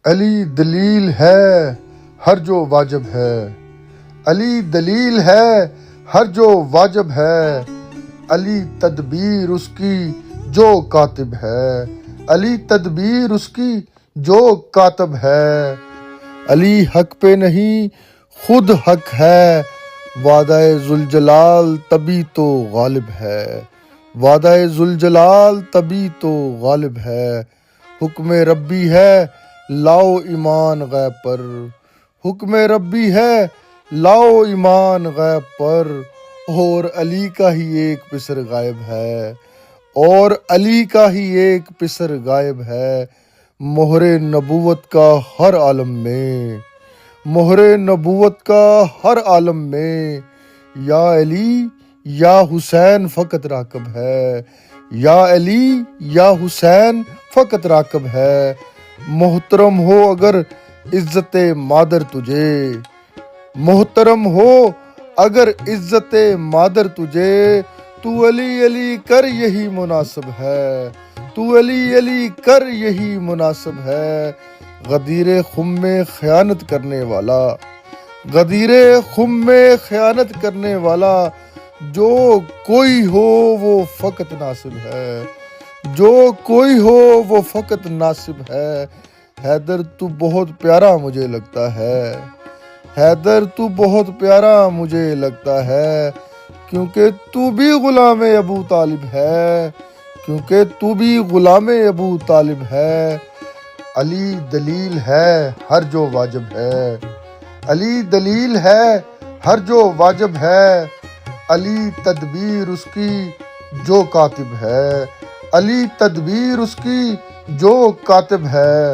علی دلیل ہے ہر جو واجب ہے، علی دلیل ہے ہر جو واجب ہے، علی تدبیر اس کی جو کاتب ہے، علی تدبیر اس کی جو کاتب ہے، علی حق پہ نہیں خود حق ہے، وعدہ ذوالجلال تبھی تو غالب ہے، وعدہ ذوالجلال تبھی تو غالب ہے، حکم ربی ہے لاؤ ایمان غیب پر، حکم ربی ہے لاؤ ایمان غیب پر، اور علی کا ہی ایک پسر غائب ہے، اور علی کا ہی ایک پسر غائب ہے، مہر نبوت کا ہر عالم میں، مہر نبوت کا ہر عالم میں، یا علی یا حسین فقط راکب ہے، یا علی یا حسین فقط راکب ہے، محترم ہو اگر عزت مادر تجھے، محترم ہو اگر عزت مادر تجھے، تو علی علی کر یہی مناسب ہے، تو علی علی کر یہی مناسب ہے، غدیر خم میں خیانت کرنے والا، غدیر خم میں خیانت کرنے والا، جو کوئی ہو وہ فقط ناصب ہے، جو کوئی ہو وہ فقط ناصب ہے، حیدر تو بہت پیارا مجھے لگتا ہے، حیدر تو بہت پیارا مجھے لگتا ہے، کیونکہ تو بھی غلام ابو طالب ہے، کیونکہ تو بھی غلام ابو طالب ہے، علی دلیل ہے ہر جو واجب ہے، علی دلیل ہے ہر جو واجب ہے، علی تدبیر اس کی جو کاتب ہے، علی تدبیر اس کی جو کاتب ہے،